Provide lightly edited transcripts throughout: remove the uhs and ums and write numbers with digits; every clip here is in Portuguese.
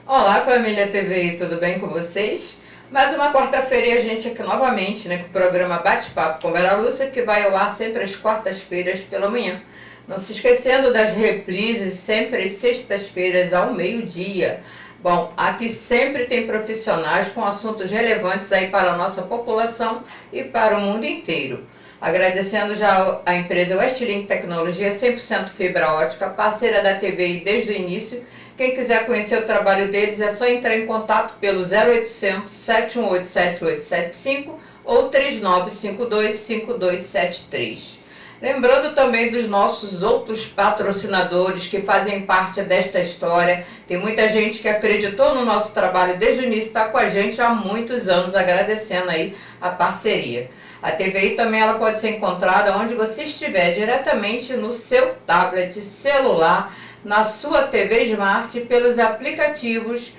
Olá, família TV, tudo bem com vocês? Mais uma quarta-feira e a gente aqui novamente, com o programa Bate-Papo com Vera Lúcia, que vai ao ar sempre às quartas-feiras pela manhã. Não se esquecendo das reprises, sempre às sextas-feiras ao meio-dia. Bom, aqui sempre tem profissionais com assuntos relevantes aí para a nossa população e para o mundo inteiro. Agradecendo já a empresa Westlink Tecnologia 100% fibra ótica, parceira da TVI desde o início. Quem quiser conhecer o trabalho deles é só entrar em contato pelo 0800 718 7875 ou 3952 5273. Lembrando também dos nossos outros patrocinadores que fazem parte desta história. Tem muita gente que acreditou no nosso trabalho desde o início, está com a gente há muitos anos, agradecendo aí a parceria. A TVI também ela pode ser encontrada onde você estiver, diretamente no seu tablet, celular, na sua TV Smart, pelos aplicativos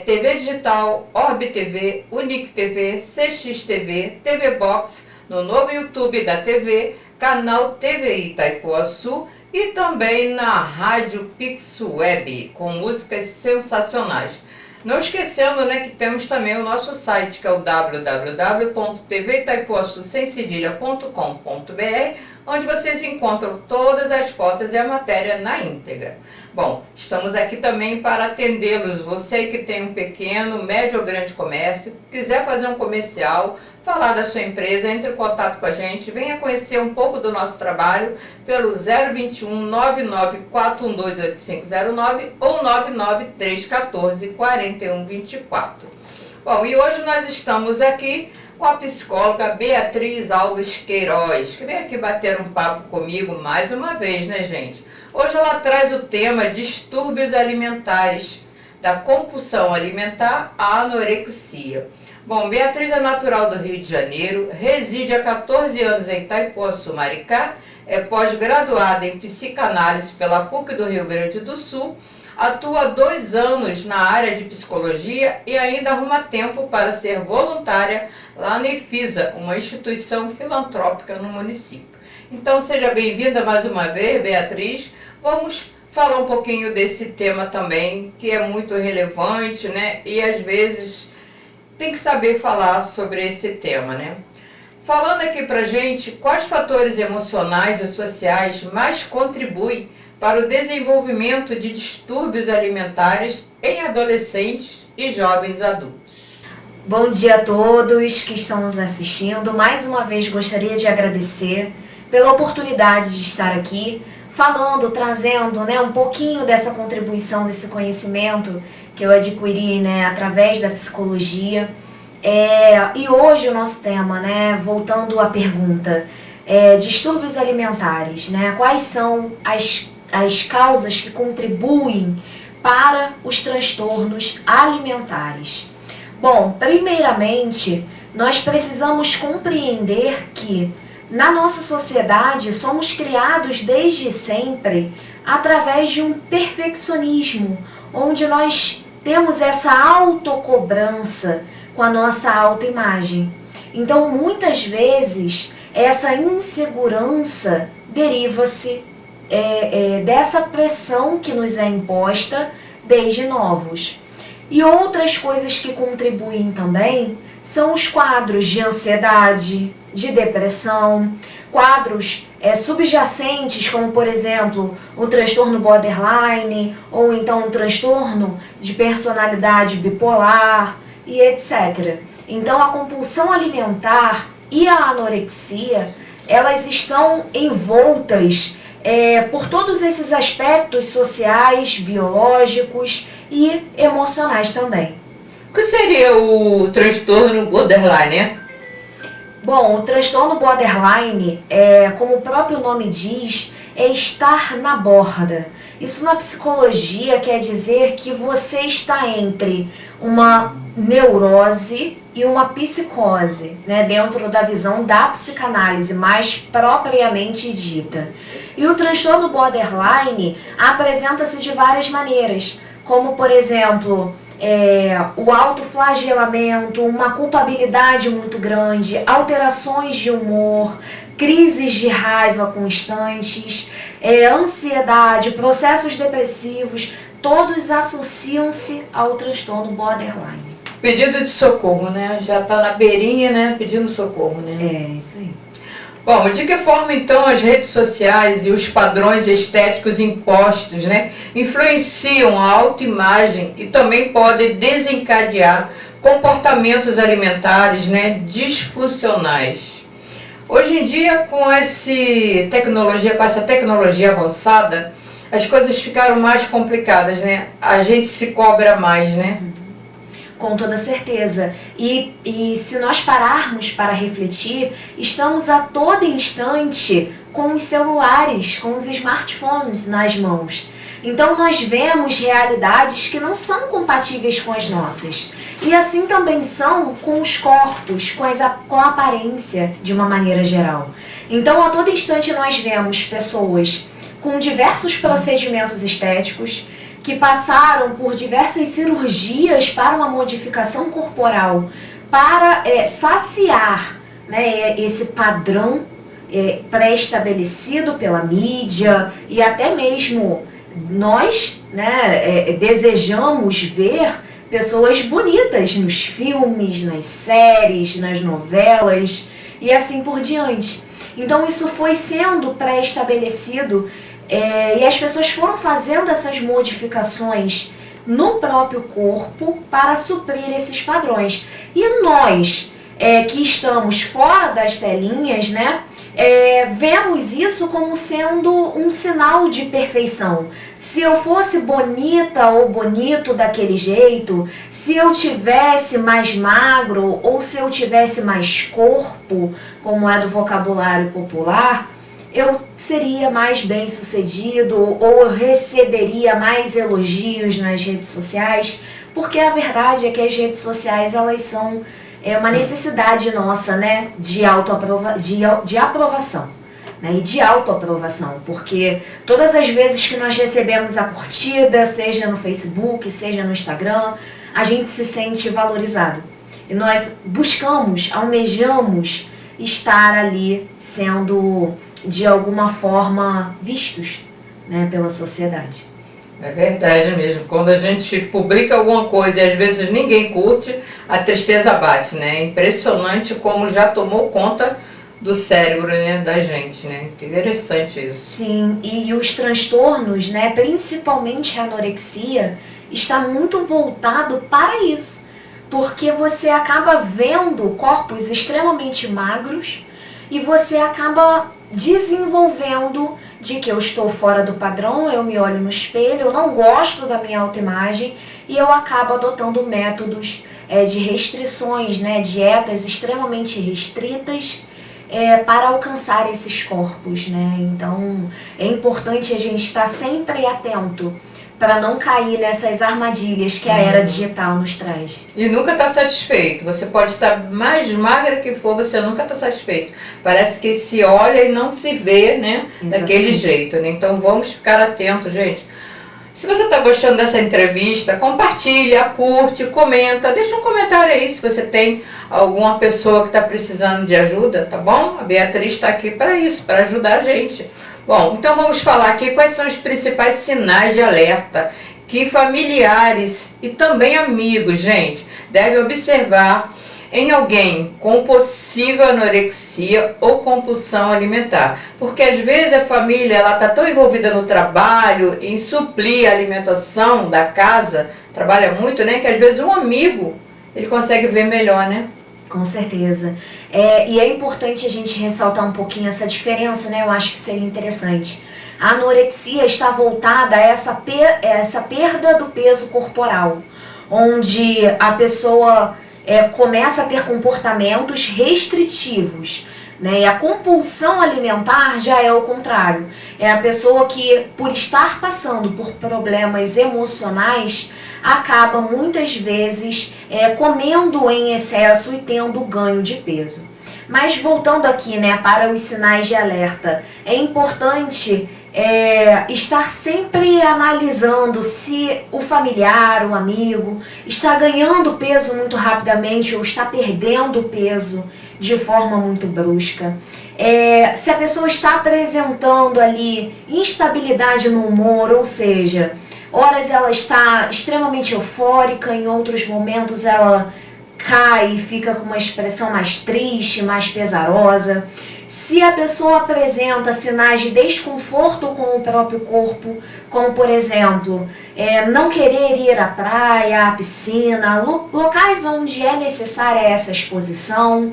TV Digital, Orb TV, Unique TV, CX TV, TV Box, no novo YouTube da TV, canal TVI Itaipuaçu e também na Rádio Pix Web, com músicas sensacionais. Não esquecendo que temos também o nosso site, que é o www.tvitaipuaçusemcedilha.com.br, onde vocês encontram todas as fotos e a matéria na íntegra. Bom, estamos aqui também para atendê-los. Você que tem um pequeno, médio ou grande comércio, quiser fazer um comercial, falar da sua empresa, entre em contato com a gente, venha conhecer um pouco do nosso trabalho pelo 021 994128509 ou 99314 4124. Bom, e hoje nós estamos aqui com a psicóloga Beatriz Alves Queiroz, que vem aqui bater um papo comigo mais uma vez, gente? Hoje ela traz o tema distúrbios alimentares, da compulsão alimentar à anorexia. Bom, Beatriz é natural do Rio de Janeiro, reside há 14 anos em Itaipuaçu, Maricá, é pós-graduada em psicanálise pela PUC do Rio Grande do Sul, atua há 2 anos na área de psicologia e ainda arruma tempo para ser voluntária lá na IFISA, uma instituição filantrópica no município. Então seja bem-vinda mais uma vez, Beatriz. Vamos falar um pouquinho desse tema também, que é muito relevante, e às vezes tem que saber falar sobre esse tema, Falando aqui pra gente, quais fatores emocionais e sociais mais contribuem para o desenvolvimento de distúrbios alimentares em adolescentes e jovens adultos? Bom dia a todos que estão nos assistindo. Mais uma vez gostaria de agradecer pela oportunidade de estar aqui falando, trazendo um pouquinho dessa contribuição, desse conhecimento que eu adquiri através da psicologia. E hoje o nosso tema, voltando à pergunta, distúrbios alimentares, quais são as causas que contribuem para os transtornos alimentares? Bom, primeiramente, nós precisamos compreender que na nossa sociedade somos criados desde sempre através de um perfeccionismo, onde nós temos essa autocobrança com a nossa autoimagem. Então, muitas vezes, essa insegurança deriva-se dessa pressão que nos é imposta desde novos. E outras coisas que contribuem também são os quadros de ansiedade, de depressão, quadros subjacentes, como por exemplo o transtorno borderline, ou então o transtorno de personalidade bipolar e etc. Então a compulsão alimentar e a anorexia, elas estão envoltas por todos esses aspectos sociais, biológicos e emocionais também. O que seria o transtorno borderline, Bom, o transtorno borderline, como o próprio nome diz, é estar na borda. Isso na psicologia quer dizer que você está entre uma neurose e uma psicose, dentro da visão da psicanálise mais propriamente dita. E o transtorno borderline apresenta-se de várias maneiras, como por exemplo, o autoflagelamento, uma culpabilidade muito grande, alterações de humor, crises de raiva constantes, ansiedade, processos depressivos. todos associam-se ao transtorno borderline. Pedido de socorro, né? Já está na beirinha, né? Pedindo socorro, né? É, isso aí. Bom, de que forma então as redes sociais e os padrões estéticos impostos, né, influenciam a autoimagem e também podem desencadear comportamentos alimentares, né, disfuncionais? Hoje em dia, com essa tecnologia avançada, as coisas ficaram mais complicadas, né? A gente se cobra mais, né? Com toda certeza. E se nós pararmos para refletir, estamos a todo instante com os celulares, com os smartphones nas mãos. Então nós vemos realidades que não são compatíveis com as nossas. E assim também são com os corpos, com a aparência de uma maneira geral. Então a todo instante nós vemos pessoas com diversos procedimentos estéticos, que passaram por diversas cirurgias para uma modificação corporal, para saciar, né, esse padrão pré-estabelecido pela mídia, e até mesmo nós, né, desejamos ver pessoas bonitas nos filmes, nas séries, nas novelas e assim por diante. Então isso foi sendo pré-estabelecido. E as pessoas foram fazendo essas modificações no próprio corpo para suprir esses padrões. E nós, que estamos fora das telinhas, né, vemos isso como sendo um sinal de perfeição. Se eu fosse bonita ou bonito daquele jeito, se eu tivesse mais magro ou se eu tivesse mais corpo, como é do vocabulário popular, eu seria mais bem sucedido ou eu receberia mais elogios nas redes sociais, porque a verdade é que as redes sociais, elas são uma necessidade nossa, né, de aprovação, né, e de autoaprovação, porque todas as vezes que nós recebemos a curtida, seja no Facebook, seja no Instagram, a gente se sente valorizado. E nós buscamos, almejamos estar ali sendo de alguma forma vistos, né, pela sociedade. É verdade mesmo. Quando a gente publica alguma coisa e às vezes ninguém curte, a tristeza bate, né? É impressionante como já tomou conta do cérebro, né, da gente, né? Interessante isso. Sim, e os transtornos, né, principalmente a anorexia, está muito voltado para isso. Porque você acaba vendo corpos extremamente magros e você acaba desenvolvendo de que eu estou fora do padrão, eu me olho no espelho, eu não gosto da minha autoimagem e eu acabo adotando métodos de restrições, né, dietas extremamente restritas para alcançar esses corpos, né? Então é importante a gente estar sempre atento para não cair nessas armadilhas que a era digital nos traz. E nunca está satisfeito. Você pode estar mais magra que for, você nunca está satisfeito. Parece que se olha e não se vê, né, daquele jeito, né? Então vamos ficar atentos, gente. Se você está gostando dessa entrevista, compartilha, curte, comenta, deixa um comentário aí se você tem alguma pessoa que está precisando de ajuda, tá bom? A Beatriz está aqui para isso, para ajudar a gente. Bom, então vamos falar aqui quais são os principais sinais de alerta que familiares e também amigos, gente, devem observar em alguém com possível anorexia ou compulsão alimentar. Porque às vezes a família está tão envolvida no trabalho, em suprir a alimentação da casa, trabalha muito, né, que às vezes um amigo ele consegue ver melhor, né? Com certeza. E é importante a gente ressaltar um pouquinho essa diferença, né? Eu acho que seria interessante. A anorexia está voltada a essa perda do peso corporal, onde a pessoa começa a ter comportamentos restritivos, né? E a compulsão alimentar já é o contrário. É a pessoa que, por estar passando por problemas emocionais, acaba muitas vezes comendo em excesso e tendo ganho de peso. Mas voltando aqui, né, para os sinais de alerta, é importante estar sempre analisando se o familiar, o amigo, está ganhando peso muito rapidamente ou está perdendo peso de forma muito brusca. Se a pessoa está apresentando ali instabilidade no humor, ou seja, horas ela está extremamente eufórica, em outros momentos ela cai e fica com uma expressão mais triste, mais pesarosa. Se a pessoa apresenta sinais de desconforto com o próprio corpo, como por exemplo, não querer ir à praia, à piscina, locais onde é necessária essa exposição,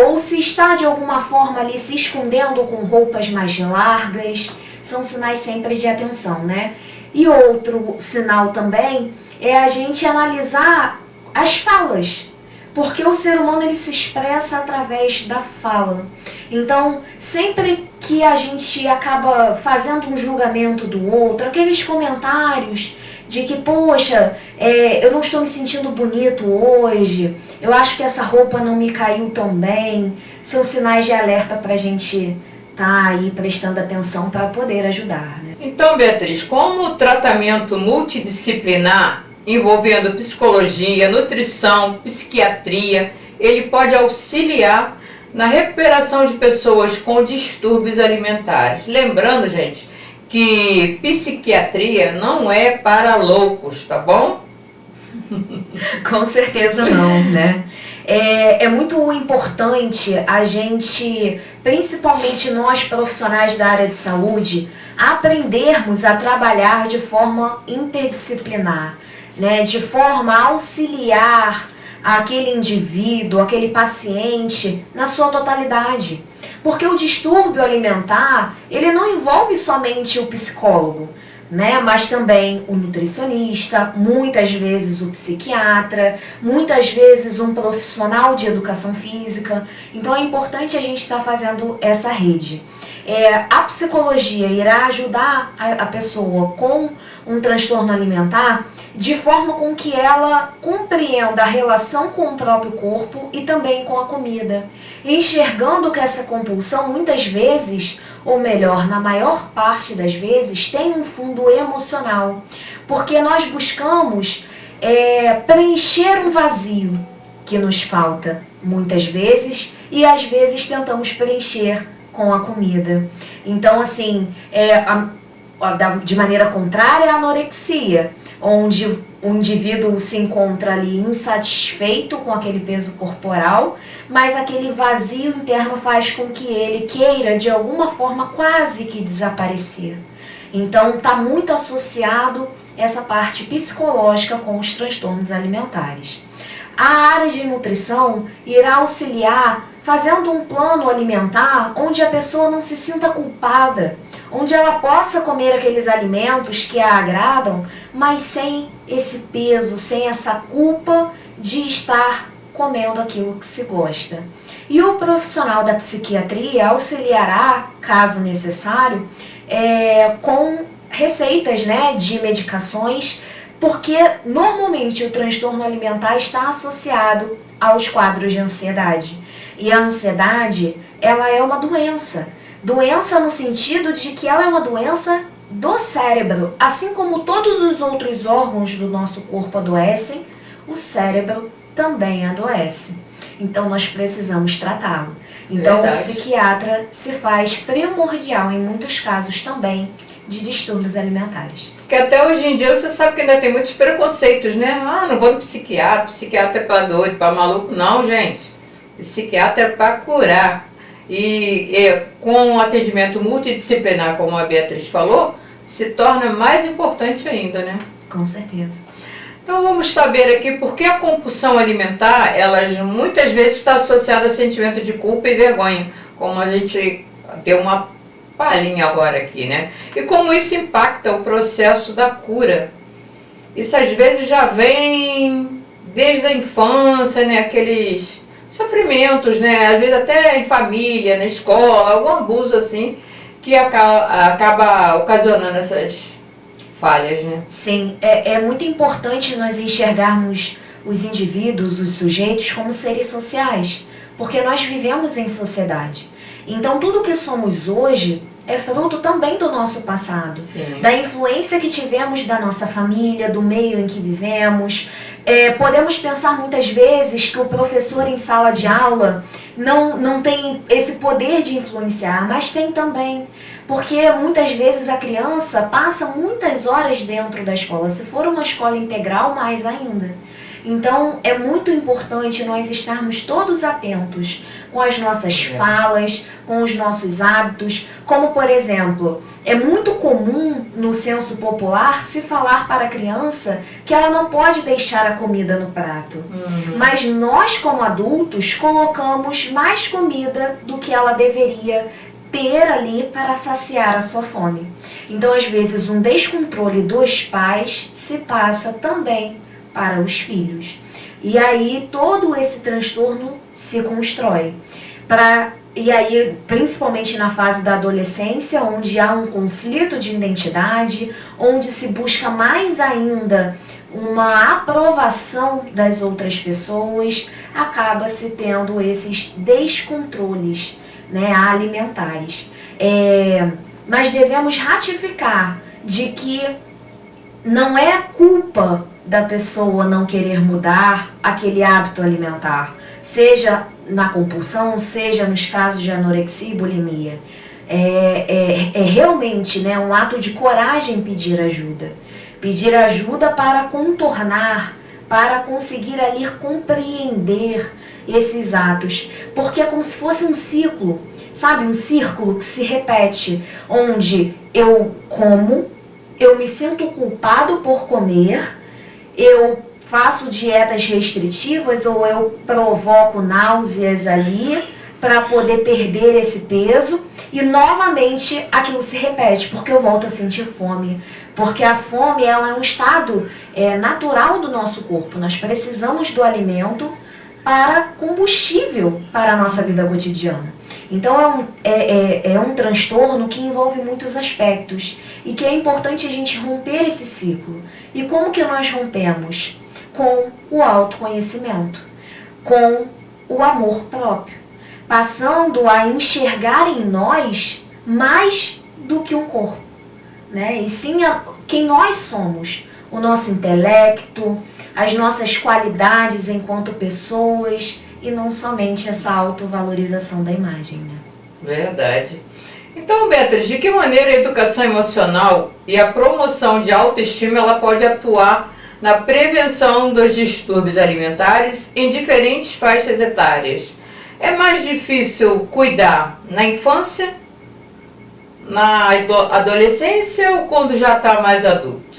ou se está de alguma forma ali se escondendo com roupas mais largas, são sinais sempre de atenção, né? E outro sinal também é a gente analisar as falas, porque o ser humano ele se expressa através da fala. Então, sempre que a gente acaba fazendo um julgamento do outro, aqueles comentários de que, poxa, eu não estou me sentindo bonito hoje, eu acho que essa roupa não me caiu tão bem, são sinais de alerta para a gente estar aí prestando atenção para poder ajudar, né? Então, Beatriz, como o tratamento multidisciplinar envolvendo psicologia, nutrição, psiquiatria, ele pode auxiliar na recuperação de pessoas com distúrbios alimentares. Lembrando, gente, que psiquiatria não é para loucos, tá bom? Com certeza não, né? É muito importante a gente, principalmente nós profissionais da área de saúde, aprendermos a trabalhar de forma interdisciplinar, né? De forma a auxiliar aquele indivíduo, aquele paciente na sua totalidade. Porque o distúrbio alimentar, ele não envolve somente o psicólogo, né? Mas também o nutricionista, muitas vezes o psiquiatra, muitas vezes um profissional de educação física. Então é importante a gente estar fazendo essa rede. A psicologia irá ajudar a pessoa com um transtorno alimentar de forma com que ela compreenda a relação com o próprio corpo e também com a comida, enxergando que essa compulsão muitas vezes, ou melhor, na maior parte das vezes, tem um fundo emocional, porque nós buscamos preencher um vazio que nos falta muitas vezes e às vezes tentamos preencher com a comida. Então, assim, de maneira contrária, a anorexia, onde o indivíduo se encontra ali insatisfeito com aquele peso corporal, mas aquele vazio interno faz com que ele queira, de alguma forma, quase que desaparecer. Então, está muito associado essa parte psicológica com os transtornos alimentares. A área de nutrição irá auxiliar fazendo um plano alimentar onde a pessoa não se sinta culpada, onde ela possa comer aqueles alimentos que a agradam, mas sem esse peso, sem essa culpa de estar comendo aquilo que se gosta. E o profissional da psiquiatria auxiliará, caso necessário, com receitas, né, de medicações, porque normalmente o transtorno alimentar está associado aos quadros de ansiedade. E a ansiedade, ela é uma doença. Doença no sentido de que ela é uma doença do cérebro. Assim como todos os outros órgãos do nosso corpo adoecem, o cérebro também adoece. Então nós precisamos tratá-lo. Então o psiquiatra se faz primordial em muitos casos também de distúrbios alimentares. Porque até hoje em dia você sabe que ainda tem muitos preconceitos, né? Não vou no psiquiatra é para doido, para maluco. Não, gente. Psiquiatra é para curar. E com o atendimento multidisciplinar, como a Beatriz falou, se torna mais importante ainda, né? Com certeza. Então vamos saber aqui por que a compulsão alimentar, ela muitas vezes está associada a sentimento de culpa e vergonha, como a gente deu uma palhinha agora aqui, né? E como isso impacta o processo da cura. Isso às vezes já vem desde a infância, né? Aqueles sofrimentos, né? Às vezes até em família, na escola, algum abuso assim, que acaba ocasionando essas falhas, né? Sim, é muito importante nós enxergarmos os indivíduos, os sujeitos, como seres sociais, porque nós vivemos em sociedade. Então tudo que somos hoje é fruto também do nosso passado. Sim. Da influência que tivemos da nossa família, do meio em que vivemos. Podemos pensar muitas vezes que o professor em sala de aula não tem esse poder de influenciar, mas tem também. Porque muitas vezes a criança passa muitas horas dentro da escola, se for uma escola integral, mais ainda. Então, é muito importante nós estarmos todos atentos com as nossas falas, com os nossos hábitos. Como, por exemplo, é muito comum no senso popular se falar para a criança que ela não pode deixar a comida no prato. Mas nós, como adultos, colocamos mais comida do que ela deveria ter ali para saciar a sua fome. Então, às vezes, um descontrole dos pais se passa também para os filhos. E aí todo esse transtorno se constrói. E aí, principalmente na fase da adolescência, onde há um conflito de identidade, onde se busca mais ainda uma aprovação das outras pessoas, acaba-se tendo esses descontroles, né, alimentares. Mas devemos ratificar de que não é culpa da pessoa não querer mudar aquele hábito alimentar, seja na compulsão, seja nos casos de anorexia e bulimia. É realmente, né, um ato de coragem pedir ajuda. Pedir ajuda para contornar, para conseguir ali compreender esses atos. Porque é como se fosse um ciclo, sabe? Um círculo que se repete, onde eu como, eu me sinto culpado por comer, eu faço dietas restritivas ou eu provoco náuseas ali para poder perder esse peso e novamente aquilo se repete, porque eu volto a sentir fome. Porque a fome, ela é um estado natural do nosso corpo. Nós precisamos do alimento para combustível para a nossa vida cotidiana. Então é um transtorno que envolve muitos aspectos e que é importante a gente romper esse ciclo. E como que nós rompemos? Com o autoconhecimento, com o amor próprio, passando a enxergar em nós mais do que um corpo, né? E sim quem nós somos, o nosso intelecto, as nossas qualidades enquanto pessoas e não somente essa autovalorização da imagem, né? Verdade. Então, Beatriz, de que maneira a educação emocional e a promoção de autoestima ela pode atuar na prevenção dos distúrbios alimentares em diferentes faixas etárias? É mais difícil cuidar na infância, na adolescência ou quando já está mais adulto?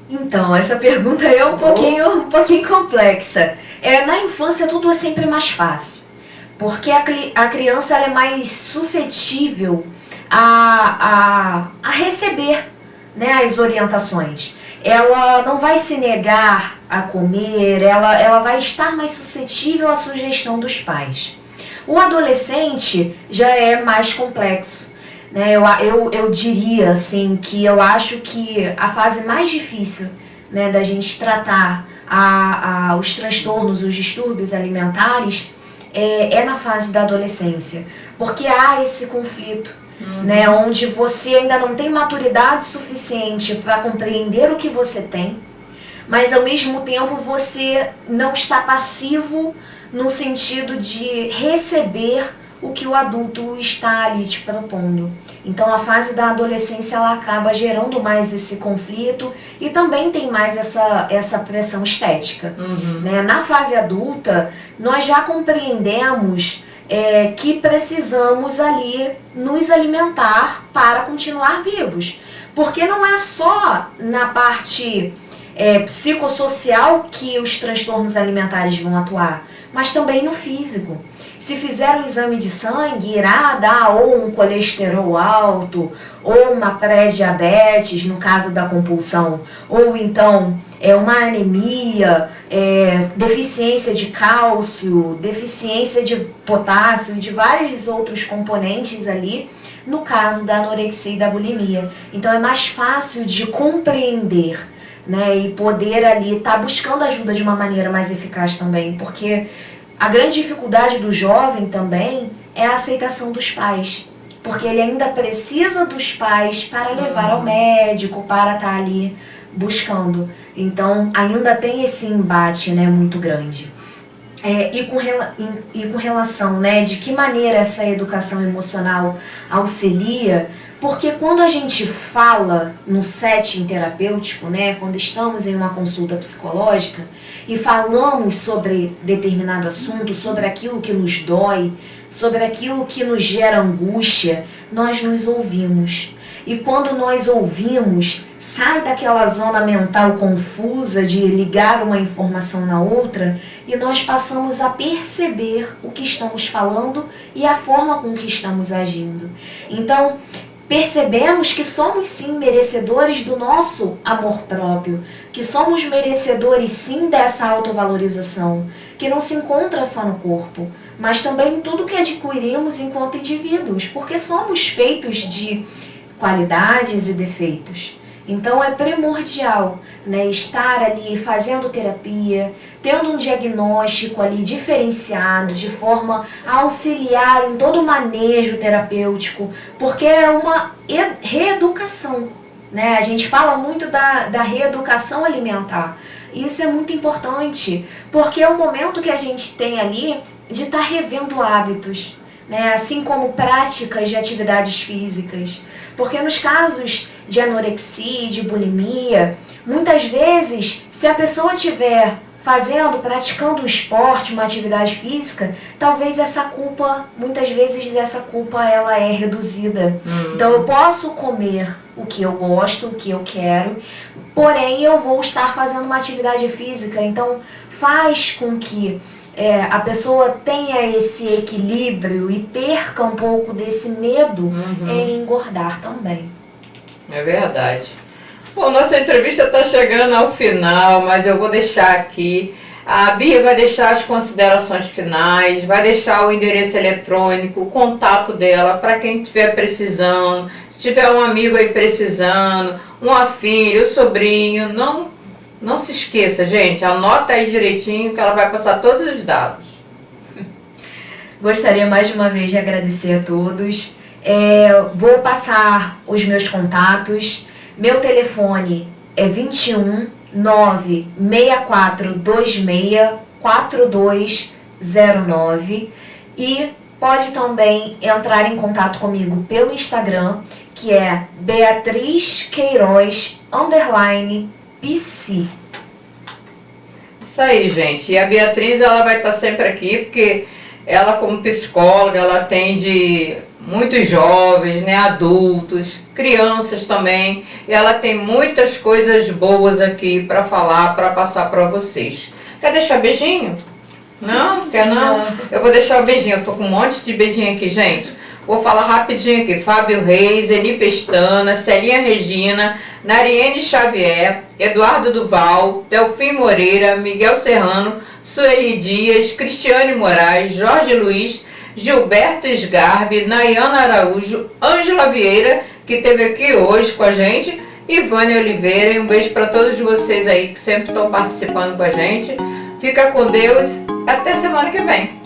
Então, essa pergunta é um pouquinho complexa. Na infância tudo é sempre mais fácil, porque a criança ela é mais suscetível a receber, né, as orientações. Ela não vai se negar a comer, ela vai estar mais suscetível à sugestão dos pais. O adolescente já é mais complexo, né? Eu diria assim que eu acho que a fase mais difícil, né, da gente tratar os transtornos, os distúrbios alimentares é na fase da adolescência, porque há esse conflito. Né, onde você ainda não tem maturidade suficiente para compreender o que você tem, mas ao mesmo tempo você não está passivo no sentido de receber o que o adulto está ali te propondo. Então a fase da adolescência ela acaba gerando mais esse conflito e também tem mais essa pressão estética. Né? Na fase adulta nós já compreendemos que precisamos ali nos alimentar para continuar vivos. Porque não é só na parte psicossocial que os transtornos alimentares vão atuar, mas também no físico. Se fizer um exame de sangue, irá dar ou um colesterol alto, ou uma pré-diabetes, no caso da compulsão, ou então uma anemia, deficiência de cálcio, deficiência de potássio e de vários outros componentes ali, no caso da anorexia e da bulimia. Então é mais fácil de compreender, né, e poder ali estar buscando ajuda de uma maneira mais eficaz também, porque a grande dificuldade do jovem também é a aceitação dos pais. porque ele ainda precisa dos pais para levar ao médico, para estar ali buscando. Então, ainda tem esse embate, né, muito grande. E com relação, né, de que maneira essa educação emocional auxilia, porque quando a gente fala no setting terapêutico, né, quando estamos em uma consulta psicológica e falamos sobre determinado assunto, sobre aquilo que nos dói, sobre aquilo que nos gera angústia, nós nos ouvimos. E quando nós ouvimos, sai daquela zona mental confusa de ligar uma informação na outra e nós passamos a perceber o que estamos falando e a forma com que estamos agindo. Então, percebemos que somos sim merecedores do nosso amor próprio, que somos merecedores sim dessa autovalorização, que não se encontra só no corpo, mas também em tudo que adquirimos enquanto indivíduos, porque somos feitos de qualidades e defeitos. Então é primordial, né, estar ali fazendo terapia, tendo um diagnóstico ali diferenciado, de forma a auxiliar em todo o manejo terapêutico, porque é uma reeducação, né? A gente fala muito da reeducação alimentar. Isso é muito importante, porque é o momento que a gente tem ali de estar revendo hábitos, né? Assim como práticas de atividades físicas. Porque nos casos de anorexia, de bulimia, muitas vezes, se a pessoa estiver praticando um esporte, uma atividade física, talvez muitas vezes essa culpa ela é reduzida. Então eu posso comer o que eu gosto, o que eu quero, porém eu vou estar fazendo uma atividade física, então faz com que a pessoa tenha esse equilíbrio e perca um pouco desse medo em engordar também. É verdade. Bom, nossa entrevista está chegando ao final, mas eu vou deixar aqui. A Bia vai deixar as considerações finais, vai deixar o endereço eletrônico, o contato dela para quem estiver precisando. Se tiver um amigo aí precisando, uma filha, um sobrinho, não se esqueça, gente, anota aí direitinho que ela vai passar todos os dados. Gostaria mais de uma vez de agradecer a todos. Vou passar os meus contatos. Meu telefone é 21 96426 4209 e pode também entrar em contato comigo pelo Instagram, que é Beatriz Queiroz _PC. Isso aí, gente. E a Beatriz, ela vai estar sempre aqui, porque ela, como psicóloga, ela atende muitos jovens, né, adultos, crianças também. E ela tem muitas coisas boas aqui para falar, para passar para vocês. Quer deixar beijinho? Não? Quer não? Eu vou deixar o beijinho. Eu tô com um monte de beijinho aqui, gente. Vou falar rapidinho aqui. Fábio Reis, Eni Pestana, Celinha Regina, Nariene Xavier, Eduardo Duval, Delfim Moreira, Miguel Serrano, Sueli Dias, Cristiane Moraes, Jorge Luiz, Gilberto Sgarbi, Nayana Araújo, Ângela Vieira, que esteve aqui hoje com a gente, e Vânia Oliveira. E um beijo para todos vocês aí que sempre estão participando com a gente. Fica com Deus. Até semana que vem.